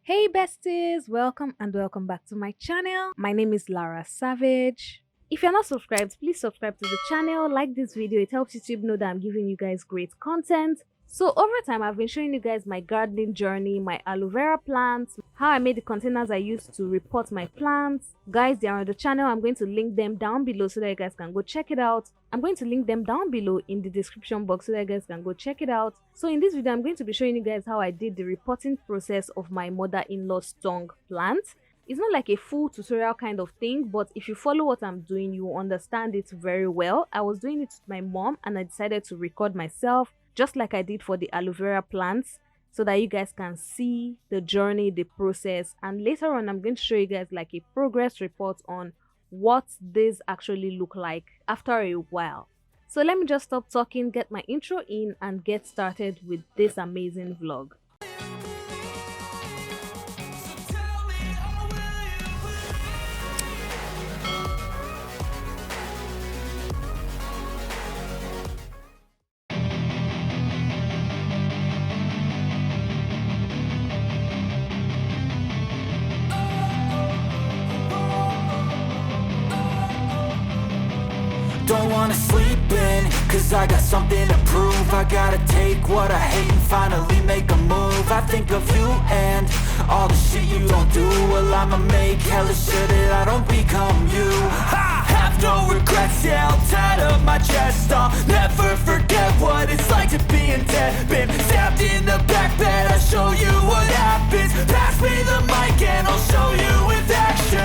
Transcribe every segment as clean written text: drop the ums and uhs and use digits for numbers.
Hey besties, welcome back to my channel. My name is Lara Savage. If you're not subscribed, please subscribe to the channel, like this video, it helps YouTube know that I'm giving you guys great content. So over time, I've been showing you guys my gardening journey, my aloe vera plants, how I made the containers I used to repot my plants. Guys, they are on the channel. I'm going to link them down below so that you guys can go check it out. I'm going to link them down below in the description box so that you guys can go check it out. So in this video, I'm going to be showing you guys how I did the repotting process of my mother-in-law's tongue plant. It's not like a full tutorial kind of thing, but if you follow what I'm doing, you will understand it very well. I was doing it with my mom and I decided to record myself, just like I did for the aloe vera plants, so that you guys can see the journey, the process. And later on, I'm going to show you guys like a progress report on what this actually look like after a while. So let me just stop talking, get my intro in, and get started with this amazing vlog. Don't wanna sleep in, cause I got something to prove. I gotta take what I hate and finally make a move. I think of you and all the shit you don't do. Well, I'ma make hella sure that I don't become you. I have no regrets, yeah, I'll tie up my chest. I'll never forget what it's like to be in debt. Been stabbed in the back bed, I'll show you what happens. Pass me the mic and I'll show you with action.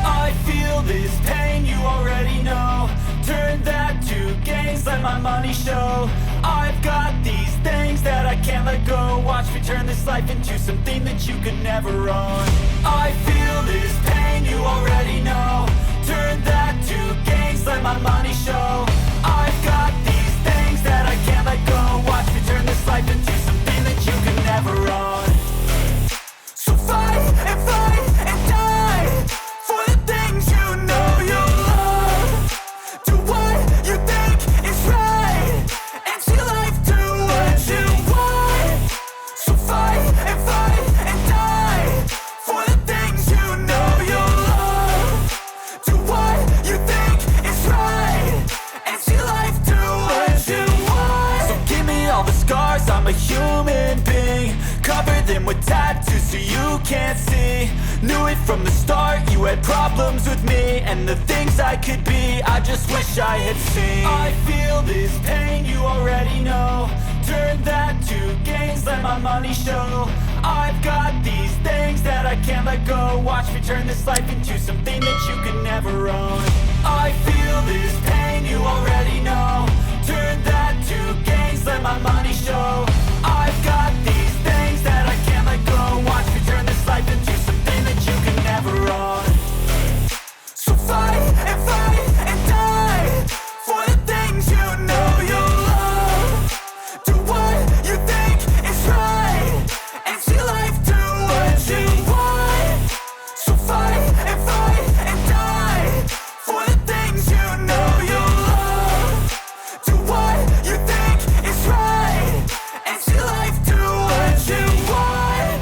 I feel this pain, you already know. Turn that to gains, let my money show. I've got these things that I can't let go. Watch me turn this life into something that you could never own. I feel this pain, you already know. Turn that to gains, let my money show. I've got these things that I can't let go. Watch me turn this life into something that you could never own. So fight and die for the things you know you love. Do what you think is right and see life do what you want. So fight and die for the things you know you love. Do what you think is right and see life do what you want. So give me all the scars, I'm a human being. Cover them with tattoos so you can't see. Knew it from the start, you had problems with me and the things I could be, I just wish I had seen. I feel this pain, you already know. Turn that to gains, let my money show. I've got these things that I can't let go. Watch me turn this life into something that you could never own. I feel this pain, you already know. Turn that to gains, let my money show. I've got these things that I can't let go. Watch me turn this life into something that you can never own. So fight and die for the things you know you love. Do what you think is right and see life do what you want. So fight and die for the things you know you love. Do what you think is right and see life do what you want.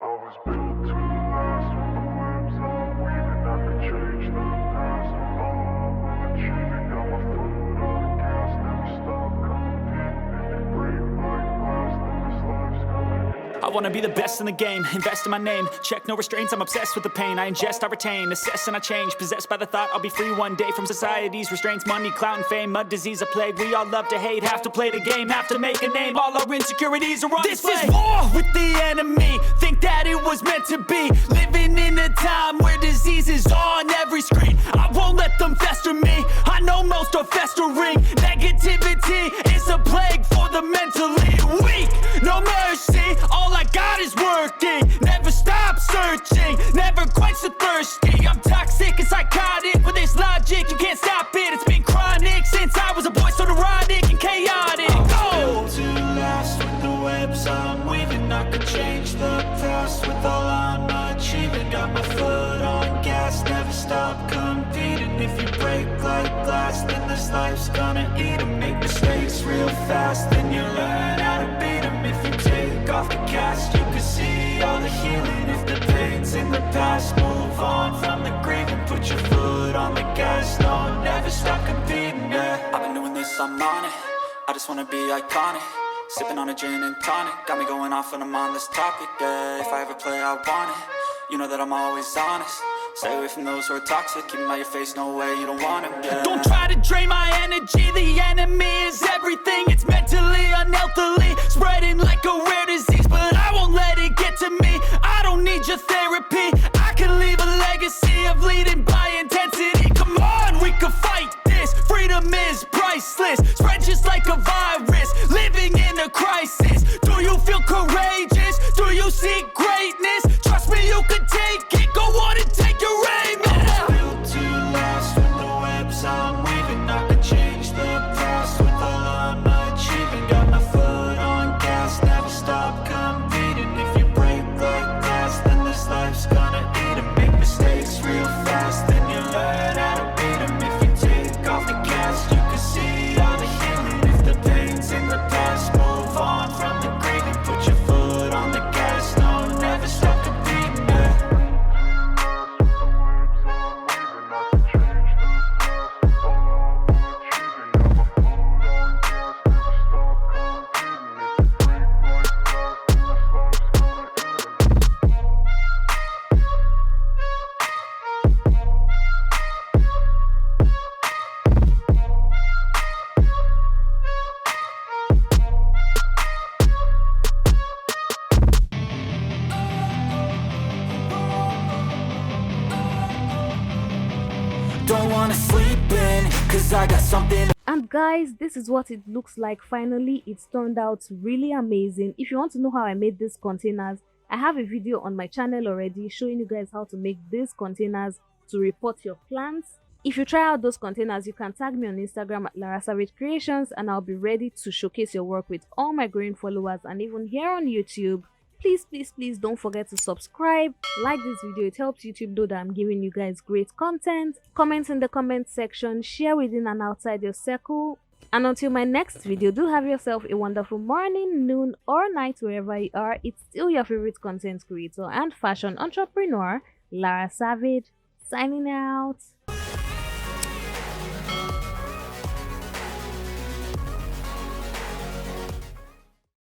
I was built to last with the webs I'm weaving. I could change the past with all I'm achieving. Got my foot on the gas, never stop competing. If you break my glass, then this life's gonna end. I wanna be the best in the game, invest in my name. Check no restraints, I'm obsessed with the pain. I ingest, I retain, assess and I change. Possessed by the thought I'll be free one day from society's restraints. Money, clout and fame, mud, disease, a plague. We all love to hate, have to play the game, have to make a name. All our insecurities are on display. This is war with the enemy, think that it was meant to be. Living in a time where disease is on every screen. I won't let them fester me, I know most are festering. Negativity is a plague for the mentally weak. No mercy, all I got is working. Never stop searching, never quench the thirsty. I'm toxic and psychotic with this logic, you can't stop it. It's been chronic since I was a boy, so neurotic and chaotic. Go! To last with the webs I'm weaving. I could change the past with all I'm achieving. Got my foot on gas, gas, never stop competing. If you break like glass, then this life's gonna eat 'em. Make mistakes real fast, then you learn how to beat 'em. If you take off the cast, you can see all the healing. If the pain's in the past, move on from the grave and put your foot on the gas. No, never stop competing, yeah. I've been doing this, I'm on it. I just wanna be iconic. Sipping on a gin and tonic, got me going off when I'm on this topic, yeah. If I ever play, I want it. You know that I'm always honest. Stay away from those who are toxic. Keep them out your face, no way, you don't want them, yeah. Don't try to drain my energy. The enemy is everything. It's mentally, unhealthily spreading like a rare disease, but I won't let it get to me. I don't need your therapy. I can leave a legacy of leading by intensity. Come on, we can fight this. Freedom is priceless. Spread just like a virus. Living in a crisis. Do you feel courageous? Do you seek greatness? Trust me, you can take it. Go on and take your aim. Yeah. Built to last with the webs I'm weaving. I could change the past with all I'm achieving. Got my foot on gas, never stop competing. If you break like glass, then this life's gonna eat 'em. Make mistakes real fast, then you learn how to beat 'em. If you take off the cast, you can see all the healing. If the pain's in the past, move on from the grave and put your foot on the gas. No, never stop competing, yeah. Don't wanna sleep in, cause I got something. And guys, this is what it looks like. Finally, it's turned out really amazing. If you want to know how I made these containers, I have a video on my channel already showing you guys how to make these containers to repot your plants. If you try out those containers, you can tag me on Instagram at Lara Savage Creations and I'll be ready to showcase your work with all my growing followers and even here on YouTube. Please don't forget to subscribe, like this video. It helps YouTube know that I'm giving you guys great content. Comment in the comment section, share within and outside your circle. And until my next video, do have yourself a wonderful morning, noon or night wherever you are. It's still your favorite content creator and fashion entrepreneur, Lara Savage, signing out.